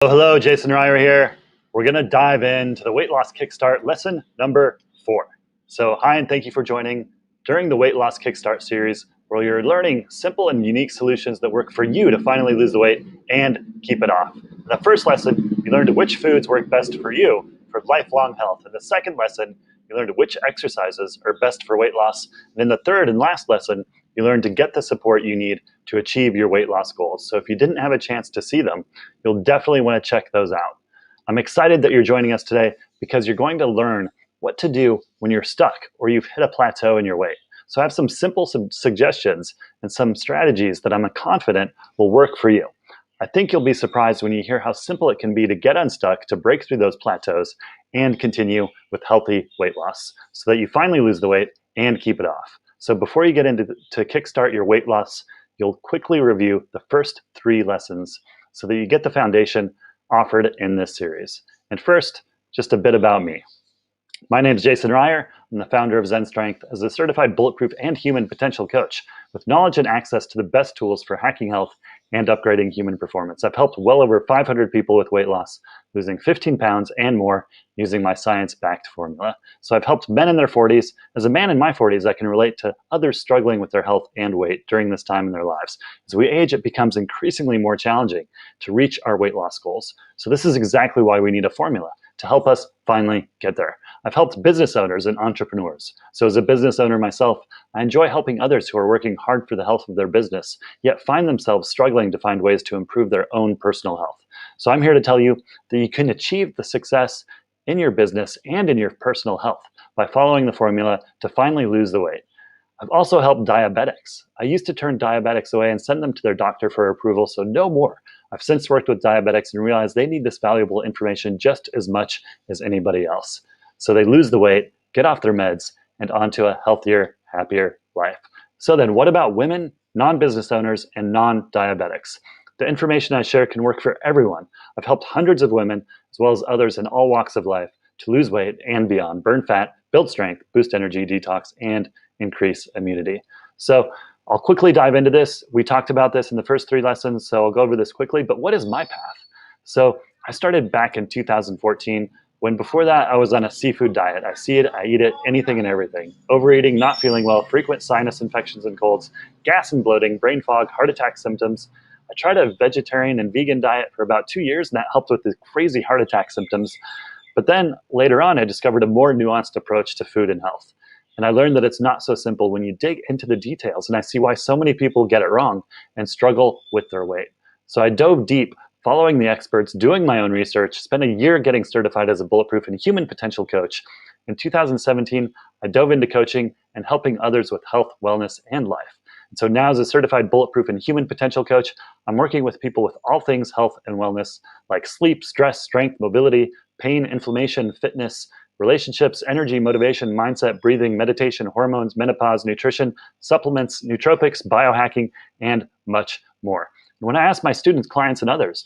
Hello, Jason Ryer here. We're going to dive into the Weight Loss Kickstart lesson number 4. So hi, and thank you for joining during the Weight Loss Kickstart series, where you're learning simple and unique solutions that work for you to finally lose the weight and keep it off. In the first lesson, you learned which foods work best for you for lifelong health. In the second lesson, you learned which exercises are best for weight loss. And in the third and last lesson, you learned to get the support you need to achieve your weight loss goals. So if you didn't have a chance to see them, you'll definitely want to check those out. I'm excited that you're joining us today because you're going to learn what to do when you're stuck or you've hit a plateau in your weight. So I have some simple suggestions and some strategies that I'm confident will work for you. I think you'll be surprised when you hear how simple it can be to get unstuck, to break through those plateaus, and continue with healthy weight loss so that you finally lose the weight and keep it off. So before you get into to kickstart your weight loss, you'll quickly review the first 3 lessons so that you get the foundation offered in this series. And first, just a bit about me. My name is Jason Ryer. I'm the founder of Zen Strength as a certified bulletproof and human potential coach with knowledge and access to the best tools for hacking health and upgrading human performance. I've helped well over 500 people with weight loss, losing 15 pounds and more using my science-backed formula. So I've helped men in their 40s. As a man in my 40s, I can relate to others struggling with their health and weight during this time in their lives. As we age, it becomes increasingly more challenging to reach our weight loss goals. So this is exactly why we need a formula to help us finally get there. I've helped business owners and entrepreneurs. So as a business owner myself, I enjoy helping others who are working hard for the health of their business, yet find themselves struggling to find ways to improve their own personal health. So I'm here to tell you that you can achieve the success in your business and in your personal health by following the formula to finally lose the weight. I've also helped diabetics. I used to turn diabetics away and send them to their doctor for approval, so no more. I've since worked with diabetics and realized they need this valuable information just as much as anybody else. So they lose the weight, get off their meds, and onto a healthier, happier life. So then what about women, non-business owners, and non-diabetics? The information I share can work for everyone. I've helped hundreds of women, as well as others in all walks of life, to lose weight and beyond, burn fat, build strength, boost energy, detox, and increase immunity. So I'll quickly dive into this. We talked about this in the first 3 lessons, so I'll go over this quickly, but what is my path? So I started back in 2014, when before that I was on a seafood diet. I see it, I eat it, anything and everything. Overeating, not feeling well, frequent sinus infections and colds, gas and bloating, brain fog, heart attack symptoms. I tried a vegetarian and vegan diet for about 2 years, and that helped with the crazy heart attack symptoms. But then later on, I discovered a more nuanced approach to food and health. And I learned that it's not so simple when you dig into the details, and I see why so many people get it wrong and struggle with their weight. So I dove deep, following the experts, doing my own research, spent a year getting certified as a bulletproof and human potential coach. In 2017, I dove into coaching and helping others with health, wellness, and life. And so now as a certified bulletproof and human potential coach, I'm working with people with all things health and wellness, like sleep, stress, strength, mobility, pain, inflammation, fitness, relationships, energy, motivation, mindset, breathing, meditation, hormones, menopause, nutrition, supplements, nootropics, biohacking, and much more. And when I asked my students, clients, and others,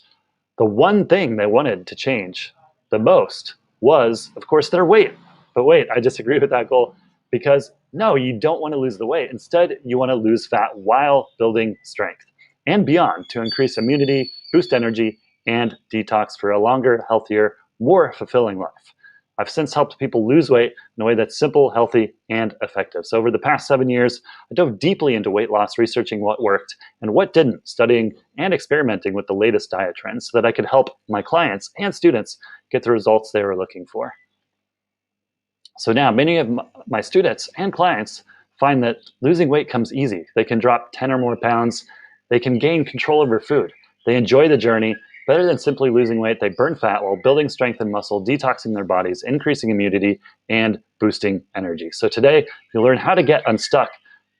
the one thing they wanted to change the most was, of course, their weight. But wait, I disagree with that goal, because no, you don't want to lose the weight. Instead, you want to lose fat while building strength and beyond to increase immunity, boost energy, and detox for a longer, healthier, more fulfilling life. I've since helped people lose weight in a way that's simple, healthy, and effective. So over the past 7 years, I dove deeply into weight loss, researching what worked and what didn't, studying and experimenting with the latest diet trends so that I could help my clients and students get the results they were looking for. So now many of my students and clients find that losing weight comes easy. They can drop 10 or more pounds. They can gain control over food. They enjoy the journey. Better than simply losing weight, they burn fat while building strength and muscle, detoxing their bodies, increasing immunity, and boosting energy. So today, you'll learn how to get unstuck,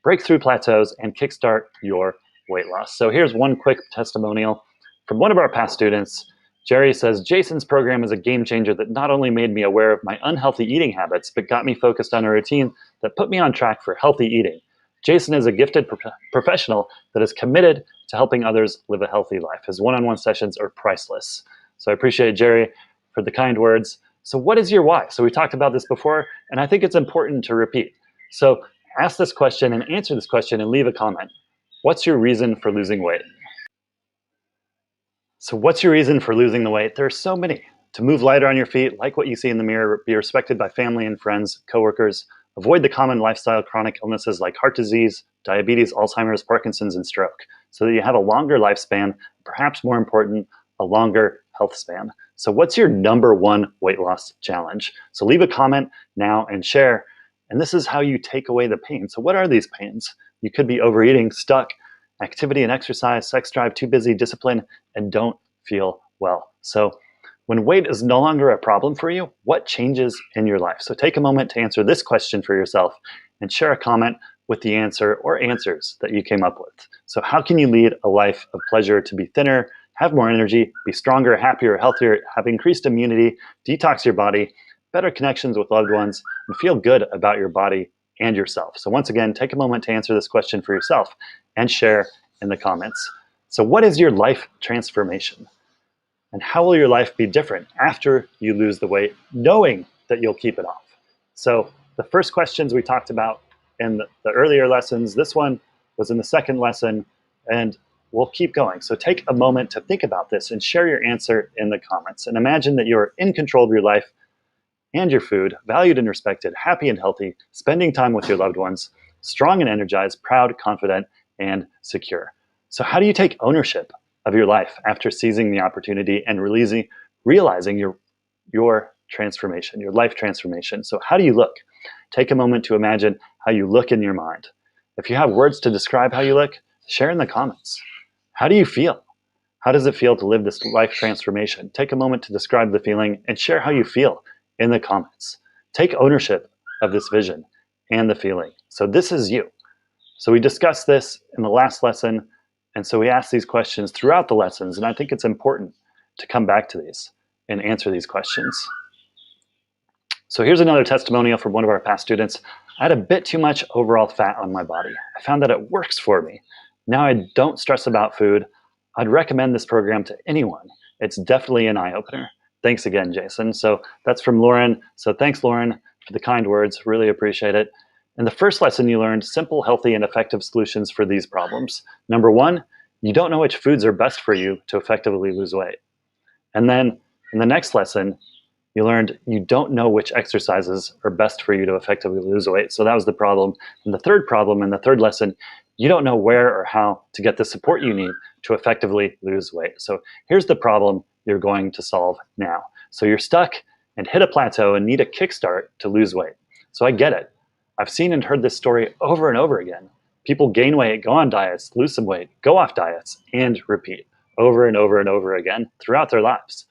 break through plateaus, and kickstart your weight loss. So here's one quick testimonial from one of our past students. Jerry says, Jason's program is a game changer that not only made me aware of my unhealthy eating habits, but got me focused on a routine that put me on track for healthy eating. Jason is a gifted professional that is committed to helping others live a healthy life. His one-on-one sessions are priceless. So I appreciate Jerry for the kind words. So what is your why? So we talked about this before, and I think it's important to repeat. So ask this question and answer this question and leave a comment. What's your reason for losing weight? So what's your reason for losing the weight? There are so many. To move lighter on your feet, like what you see in the mirror, be respected by family and friends, coworkers, avoid the common lifestyle chronic illnesses like heart disease, diabetes, Alzheimer's, Parkinson's, and stroke, so that you have a longer lifespan, perhaps more important, a longer health span. So what's your number one weight loss challenge? So leave a comment now and share. And this is how you take away the pain. So what are these pains? You could be overeating, stuck, activity and exercise, sex drive, too busy, discipline, and don't feel well. So when weight is no longer a problem for you, what changes in your life? So take a moment to answer this question for yourself and share a comment with the answer or answers that you came up with. So how can you lead a life of pleasure to be thinner, have more energy, be stronger, happier, healthier, have increased immunity, detox your body, better connections with loved ones, and feel good about your body and yourself? So once again, take a moment to answer this question for yourself and share in the comments. So what is your life transformation? And how will your life be different after you lose the weight, knowing that you'll keep it off? So the first questions we talked about in the earlier lessons, this one was in the second lesson, and we'll keep going. So take a moment to think about this and share your answer in the comments. And imagine that you're in control of your life and your food, valued and respected, happy and healthy, spending time with your loved ones, strong and energized, proud, confident, and secure. So how do you take ownership of your life after seizing the opportunity and realizing your transformation, your life transformation? So how do you look? Take a moment to imagine how you look in your mind. If you have words to describe how you look, share in the comments. How do you feel? How does it feel to live this life transformation? Take a moment to describe the feeling and share how you feel in the comments. Take ownership of this vision and the feeling. So this is you. So we discussed this in the last lesson, and so we asked these questions throughout the lessons, and I think it's important to come back to these and answer these questions. So here's another testimonial from one of our past students. I had a bit too much overall fat on my body. I found that it works for me. Now I don't stress about food. I'd recommend this program to anyone. It's definitely an eye-opener. Thanks again, Jason. So that's from Lauren. So thanks, Lauren, for the kind words. Really appreciate it. In the first lesson, you learned simple, healthy, and effective solutions for these problems. Number one, you don't know which foods are best for you to effectively lose weight. And then in the next lesson, you learned you don't know which exercises are best for you to effectively lose weight. So that was the problem. And the third problem in the third lesson, you don't know where or how to get the support you need to effectively lose weight. So here's the problem you're going to solve now. So you're stuck and hit a plateau and need a kickstart to lose weight. So I get it. I've seen and heard this story over and over again. People gain weight, go on diets, lose some weight, go off diets, and repeat over and over and over again throughout their lives.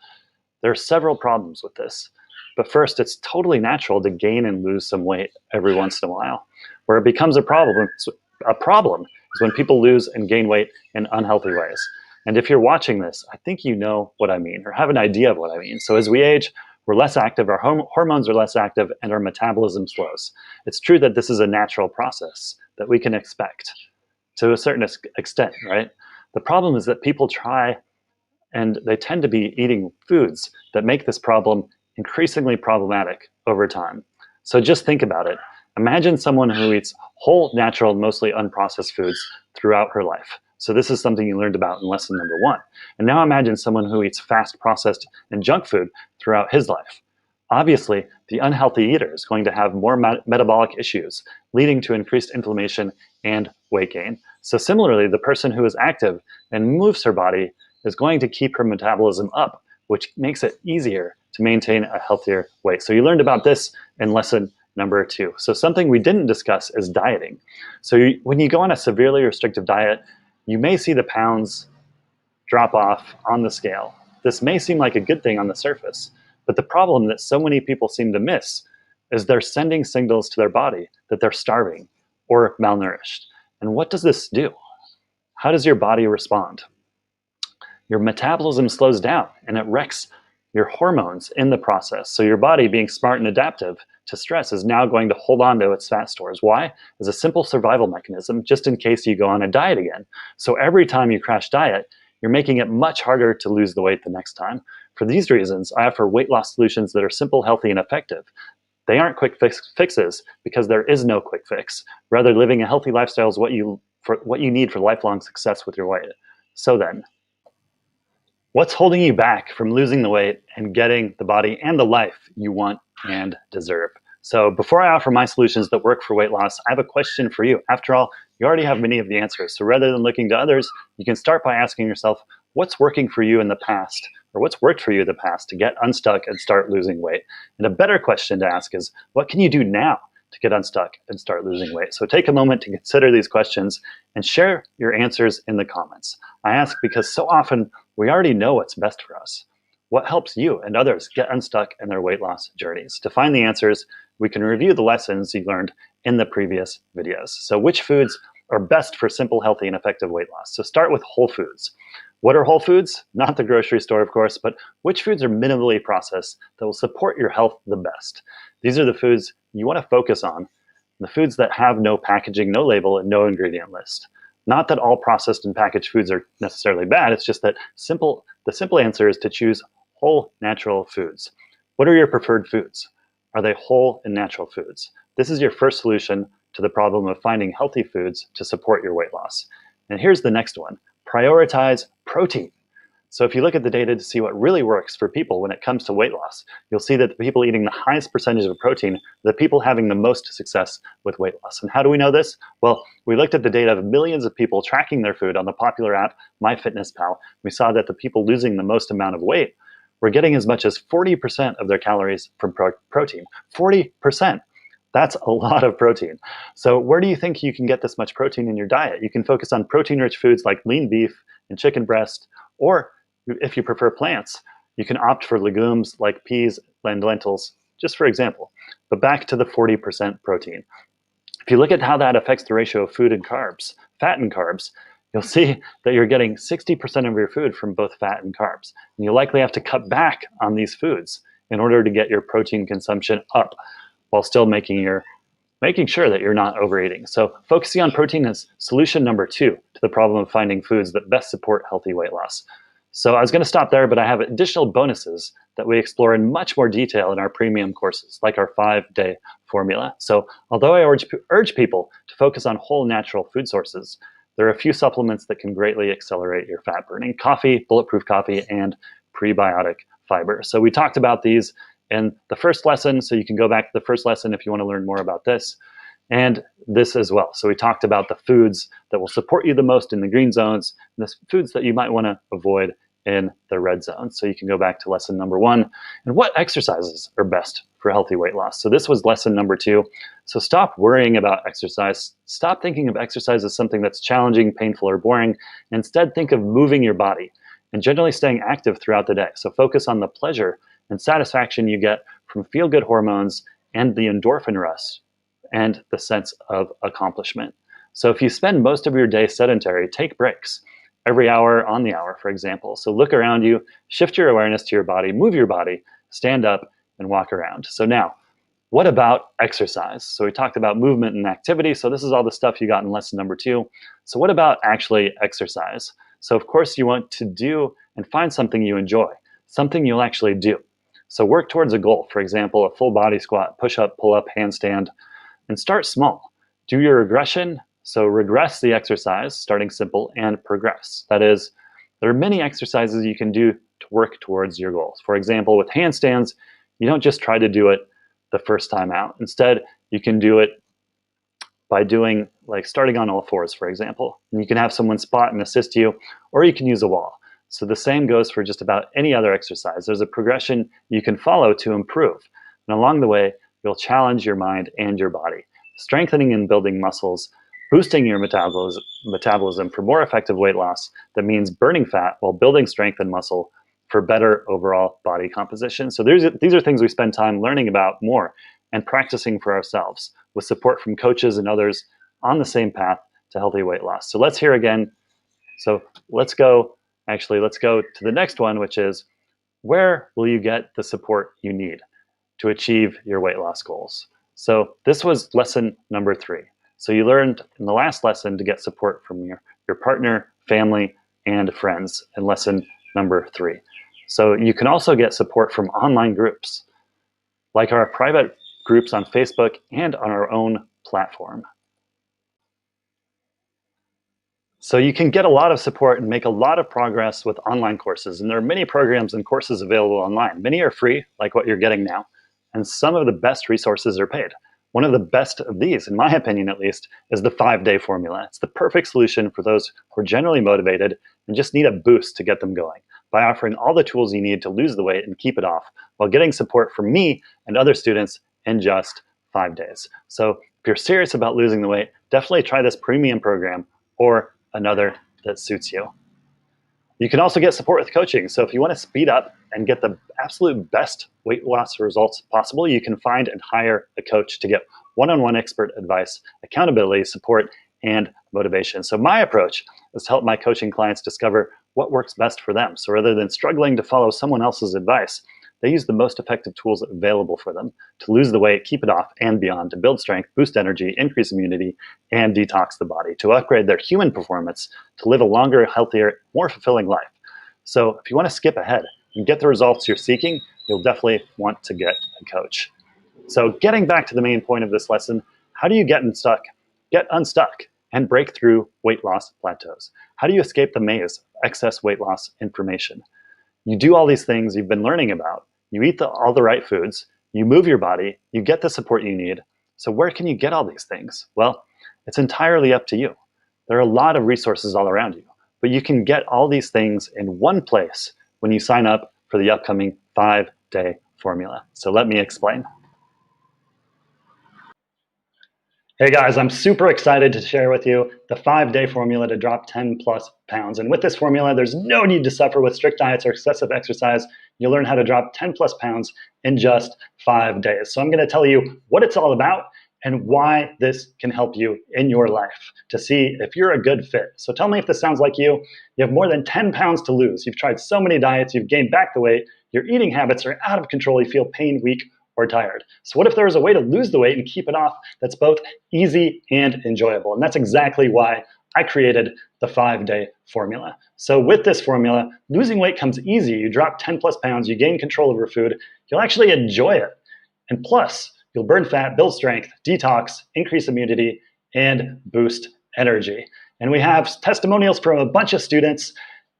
There are several problems with this. But first, it's totally natural to gain and lose some weight every once in a while. Where it becomes a problem is when people lose and gain weight in unhealthy ways. And if you're watching this, I think you know what I mean, or have an idea of what I mean. So as we age, we're less active, our hormones are less active, and our metabolism slows. It's true that this is a natural process that we can expect to a certain extent, right? The problem is that people try, and they tend to be eating foods that make this problem increasingly problematic over time. So just think about it. Imagine someone who eats whole, natural, mostly unprocessed foods throughout her life. So this is something you learned about in lesson number one. And now imagine someone who eats fast, processed, and junk food throughout his life. Obviously, the unhealthy eater is going to have more metabolic issues, leading to increased inflammation and weight gain. So similarly, the person who is active and moves her body is going to keep her metabolism up, which makes it easier to maintain a healthier weight. So you learned about this in lesson number two. So something we didn't discuss is dieting. So when you go on a severely restrictive diet, you may see the pounds drop off on the scale. This may seem like a good thing on the surface, but the problem that so many people seem to miss is they're sending signals to their body that they're starving or malnourished. And what does this do? How does your body respond? Your metabolism slows down and it wrecks your hormones in the process. So your body, being smart and adaptive to stress, is now going to hold on to its fat stores. Why? As a simple survival mechanism, just in case you go on a diet again. So every time you crash diet, you're making it much harder to lose the weight the next time. For these reasons, I offer weight loss solutions that are simple, healthy, and effective. They aren't quick fixes because there is no quick fix. Rather, living a healthy lifestyle is what you need for lifelong success with your weight. So then, What's holding you back from losing the weight and getting the body and the life you want and deserve? So before I offer my solutions that work for weight loss, I have a question for you. After all, you already have many of the answers. So rather than looking to others, you can start by asking yourself, what's working for you in the past, or what's worked for you in the past to get unstuck and start losing weight? And a better question to ask is, what can you do now to get unstuck and start losing weight? So take a moment to consider these questions and share your answers in the comments. I ask because so often we already know what's best for us. What helps you and others get unstuck in their weight loss journeys? To find the answers, we can review the lessons you learned in the previous videos. So which foods are best for simple, healthy, and effective weight loss? So start with whole foods. What are whole foods? Not the grocery store, of course, but which foods are minimally processed that will support your health the best? These are the foods you want to focus on, the foods that have no packaging, no label, and no ingredient list. Not that all processed and packaged foods are necessarily bad, it's just that the simple answer is to choose whole, natural foods. What are your preferred foods? Are they whole and natural foods? This is your first solution to the problem of finding healthy foods to support your weight loss. And here's the next one. Prioritize protein. So if you look at the data to see what really works for people when it comes to weight loss, you'll see that the people eating the highest percentage of protein are the people having the most success with weight loss. And how do we know this? Well, we looked at the data of millions of people tracking their food on the popular app MyFitnessPal. We saw that the people losing the most amount of weight were getting as much as 40% of their calories from protein. 40%. That's a lot of protein. So where do you think you can get this much protein in your diet? You can focus on protein-rich foods like lean beef and chicken breast, or if you prefer plants, you can opt for legumes like peas and lentils, just for example. But back to the 40% protein. If you look at how that affects the ratio of food and carbs, fat and carbs, you'll see that you're getting 60% of your food from both fat and carbs. And you'll likely have to cut back on these foods in order to get your protein consumption up while still making sure that you're not overeating. So focusing on protein is solution number 2 to the problem of finding foods that best support healthy weight loss. So I was going to stop there, but I have additional bonuses that we explore in much more detail in our premium courses, like our 5-day formula. So although I urge people to focus on whole natural food sources, there are a few supplements that can greatly accelerate your fat burning: coffee, bulletproof coffee, and prebiotic fiber. So we talked about these in the first lesson, so you can go back to the first lesson if you want to learn more about this, and this as well. So we talked about the foods that will support you the most in the green zones, and the foods that you might want to avoid in the red zone. So you can go back to lesson number 1. And what exercises are best for healthy weight loss? So this was lesson number 2. So stop worrying about exercise. Stop thinking of exercise as something that's challenging, painful, or boring. Instead, think of moving your body and generally staying active throughout the day. So focus on the pleasure and satisfaction you get from feel-good hormones and the endorphin rush and the sense of accomplishment. So if you spend most of your day sedentary, take breaks every hour on the hour, for example. So look around you, shift your awareness to your body, move your body, stand up, and walk around. So now, what about exercise? So we talked about movement and activity. So this is all the stuff you got in lesson number 2. So what about actually exercise? So of course you want to do and find something you enjoy, something you'll actually do. So work towards a goal, for example, a full body squat, push-up, pull-up, handstand, and start small. Do your regression. So regress the exercise, starting simple, and progress. That is, there are many exercises you can do to work towards your goals. For example, with handstands, you don't just try to do it the first time out. Instead, you can do it by doing, like starting on all fours, for example. And you can have someone spot and assist you, or you can use a wall. So the same goes for just about any other exercise. There's a progression you can follow to improve. And along the way, you'll challenge your mind and your body, strengthening and building muscles, boosting your metabolism for more effective weight loss. That means burning fat while building strength and muscle for better overall body composition. So these are things we spend time learning about more and practicing for ourselves with support from coaches and others on the same path to healthy weight loss. So let's hear again. So let's go to the next one, which is, where will you get the support you need to achieve your weight loss goals? So this was lesson number 3. So you learned in the last lesson to get support from your partner, family, and friends in lesson number 3. So you can also get support from online groups, like our private groups on Facebook and on our own platform. So you can get a lot of support and make a lot of progress with online courses. And there are many programs and courses available online. Many are free, like what you're getting now. And some of the best resources are paid. One of the best of these, in my opinion at least, is the 5-day formula. It's the perfect solution for those who are generally motivated and just need a boost to get them going by offering all the tools you need to lose the weight and keep it off while getting support from me and other students in just 5 days. So if you're serious about losing the weight, definitely try this premium program or another that suits you. You can also get support with coaching. So if you want to speed up and get the absolute best weight loss results possible, you can find and hire a coach to get one-on-one expert advice, accountability, support, and motivation. So my approach is to help my coaching clients discover what works best for them. So rather than struggling to follow someone else's advice, they use the most effective tools available for them to lose the weight, keep it off, and beyond, to build strength, boost energy, increase immunity, and detox the body, to upgrade their human performance, to live a longer, healthier, more fulfilling life. So if you want to skip ahead and get the results you're seeking, you'll definitely want to get a coach. So getting back to the main point of this lesson, how do you get unstuck, and break through weight loss plateaus? How do you escape the maze of excess weight loss information? You do all these things you've been learning about. You eat all the right foods, you move your body, you get the support you need. So where can you get all these things? Well, it's entirely up to you. There are a lot of resources all around you, but you can get all these things in one place when you sign up for the upcoming 5-day formula. So let me explain. Hey guys, I'm super excited to share with you the 5-day formula to drop 10+ pounds. And with this formula, there's no need to suffer with strict diets or excessive exercise. You'll learn how to drop 10+ pounds in just 5 days. So I'm going to tell you what it's all about and why this can help you in your life to see if you're a good fit. So tell me if this sounds like you. You have more than 10 pounds to lose. You've tried so many diets, you've gained back the weight, your eating habits are out of control, you feel pain, weak, or tired. So what if there was a way to lose the weight and keep it off that's both easy and enjoyable? And that's exactly why I created the 5-day formula. So with this formula, losing weight comes easy. You drop 10+ pounds, you gain control of your food, you'll actually enjoy it. And plus, you'll burn fat, build strength, detox, increase immunity, and boost energy. And we have testimonials from a bunch of students.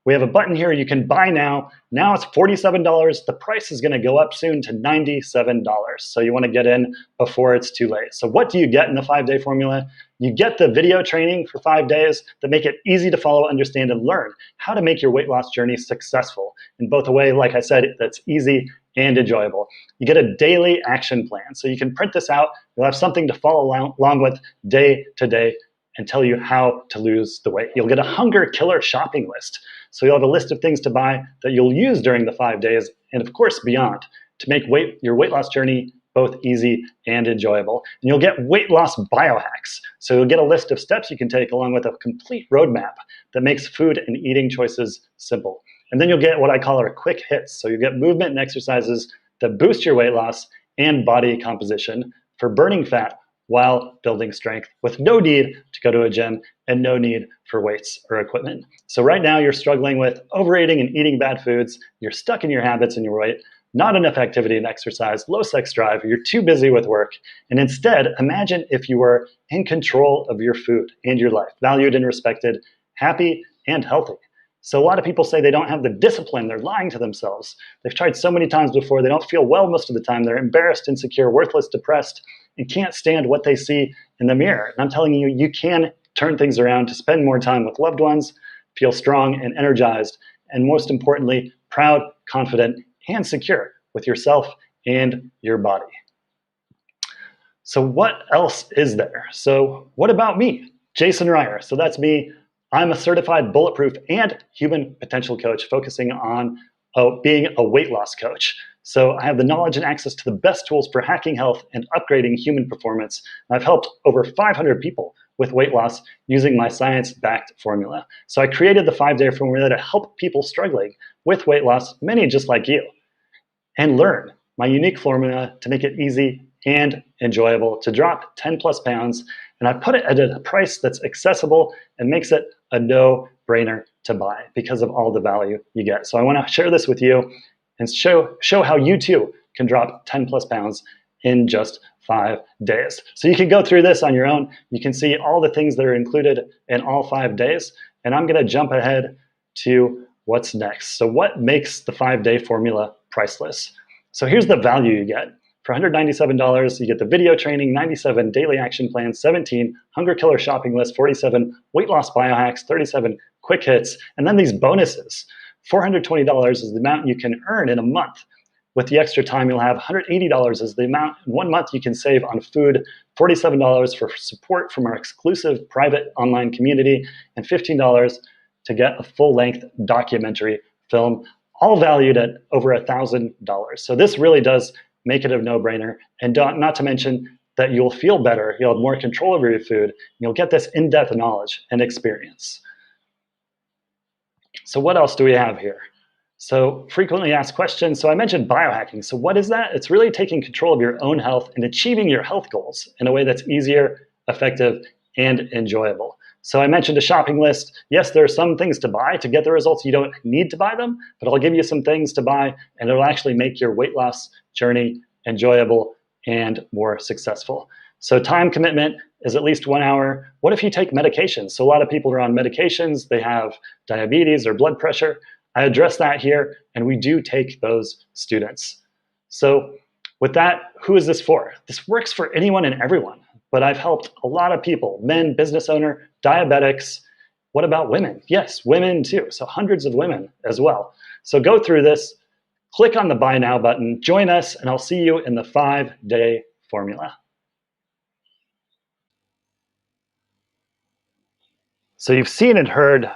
We have a button here you can buy now. Now it's $47. The price is going to go up soon to $97. So you want to get in before it's too late. So what do you get in the 5-day formula? You get the video training for 5 days that make it easy to follow, understand, and learn how to make your weight loss journey successful in both a way, like I said, that's easy and enjoyable. You get a daily action plan. So you can print this out. You'll have something to follow along with day to day and tell you how to lose the weight. You'll get a hunger killer shopping list. So you'll have a list of things to buy that you'll use during the 5 days and of course beyond to make your weight loss journey both easy and enjoyable. And you'll get weight loss biohacks. So you'll get a list of steps you can take along with a complete roadmap that makes food and eating choices simple. And then you'll get what I call our quick hits. So you get movement and exercises that boost your weight loss and body composition for burning fat while building strength with no need to go to a gym and no need for weights or equipment. So right now you're struggling with overeating and eating bad foods, you're stuck in your habits and your weight, not enough activity and exercise, low sex drive, you're too busy with work. And instead, imagine if you were in control of your food and your life, valued and respected, happy and healthy. So a lot of people say they don't have the discipline, they're lying to themselves. They've tried so many times before, they don't feel well most of the time, they're embarrassed, insecure, worthless, depressed, and can't stand what they see in the mirror. And I'm telling you, you can turn things around to spend more time with loved ones, feel strong and energized, and most importantly, proud, confident, and secure with yourself and your body. So what else is there? So what about me, Jason Ryer? So that's me. I'm a certified bulletproof and human potential coach focusing on being a weight loss coach. So I have the knowledge and access to the best tools for hacking health and upgrading human performance. I've helped over 500 people with weight loss using my science-backed formula. So I created the 5-day formula to help people struggling with weight loss, many just like you, and learn my unique formula to make it easy and enjoyable to drop 10+ pounds. And I put it at a price that's accessible and makes it a no-brainer to buy because of all the value you get. So I want to share this with you and show how you too can drop 10+ pounds in just 5 days. So you can go through this on your own. You can see all the things that are included in all 5 days. and I'm going to jump ahead to what's next. So what makes the 5-day formula priceless? So here's the value you get. For $197, you get the video training, 97 daily action plans, 17 hunger killer shopping lists, 47 weight loss biohacks, 37 quick hits, and then these bonuses. $420 is the amount you can earn in a month. With the extra time, you'll have $180 is the amount in 1 month you can save on food, $47 for support from our exclusive private online community, and $15 to get a full-length documentary film, all valued at over $1,000. So this really does make it a no-brainer, and not to mention that you'll feel better, you'll have more control over your food, and you'll get this in-depth knowledge and experience. So what else do we have here? So frequently asked questions. So I mentioned biohacking. So what is that? It's really taking control of your own health and achieving your health goals in a way that's easier, effective, and enjoyable. So I mentioned a shopping list. Yes, there are some things to buy to get the results. You don't need to buy them, but I'll give you some things to buy, and it'll actually make your weight loss journey enjoyable and more successful. So time commitment is at least 1 hour. What if you take medications? So a lot of people are on medications. They have diabetes or blood pressure. I address that here, and we do take those students. So with that, who is this for? This works for anyone and everyone, but I've helped a lot of people, men, business owner, diabetics. What about women? Yes, women too. So hundreds of women as well. So go through this, click on the Buy Now button, join us, and I'll see you in the 5-day formula. So you've seen and heard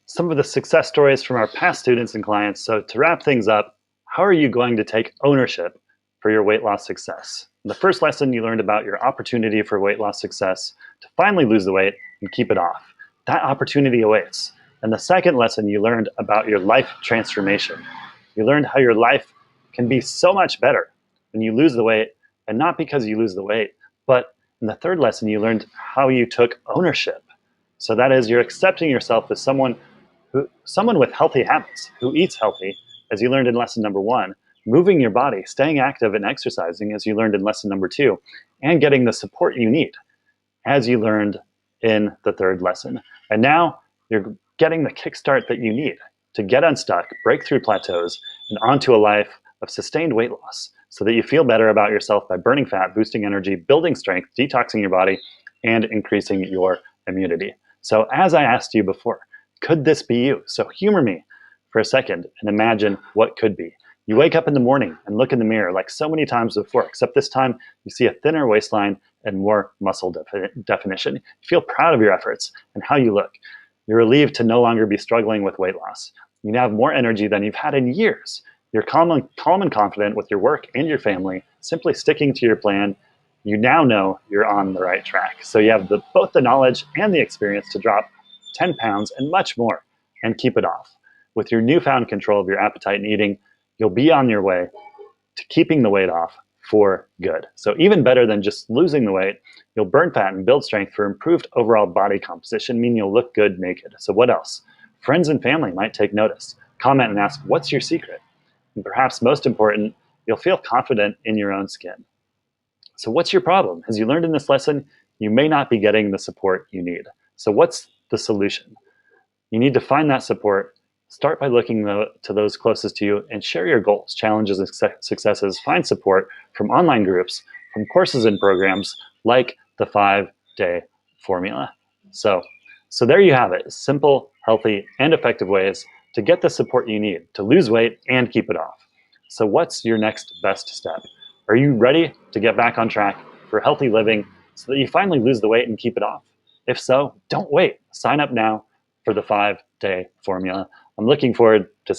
some of the success stories from our past students and clients. So to wrap things up, how are you going to take ownership for your weight loss success? In the first lesson, you learned about your opportunity for weight loss success to finally lose the weight and keep it off. That opportunity awaits. And the second lesson, you learned about your life transformation. You learned how your life can be so much better when you lose the weight, and not because you lose the weight, but in the third lesson, you learned how you took ownership. So that is, you're accepting yourself as someone with healthy habits, who eats healthy, as you learned in lesson number 1, moving your body, staying active and exercising, as you learned in lesson number 2, and getting the support you need, as you learned in the third lesson. And now you're getting the kickstart that you need to get unstuck, break through plateaus, and onto a life of sustained weight loss so that you feel better about yourself by burning fat, boosting energy, building strength, detoxing your body, and increasing your immunity. So as I asked you before, could this be you? So humor me for a second and imagine what could be. You wake up in the morning and look in the mirror like so many times before, except this time you see a thinner waistline and more muscle definition. You feel proud of your efforts and how you look. You're relieved to no longer be struggling with weight loss. You now have more energy than you've had in years. You're calm and confident with your work and your family, simply sticking to your plan. You now know you're on the right track. So you have both the knowledge and the experience to drop 10 pounds and much more and keep it off. With your newfound control of your appetite and eating, you'll be on your way to keeping the weight off for good. So even better than just losing the weight, you'll burn fat and build strength for improved overall body composition, meaning you'll look good naked. So what else? Friends and family might take notice, comment and ask, what's your secret? And perhaps most important, you'll feel confident in your own skin. So what's your problem? As you learned in this lesson, you may not be getting the support you need. So what's the solution? You need to find that support. Start by looking to those closest to you and share your goals, challenges, and successes. Find support from online groups, from courses and programs like the 5-day formula. So there you have it. Simple, healthy, and effective ways to get the support you need to lose weight and keep it off. So what's your next best step? Are you ready to get back on track for healthy living so that you finally lose the weight and keep it off? If so, don't wait. Sign up now for the 5-day formula. I'm looking forward to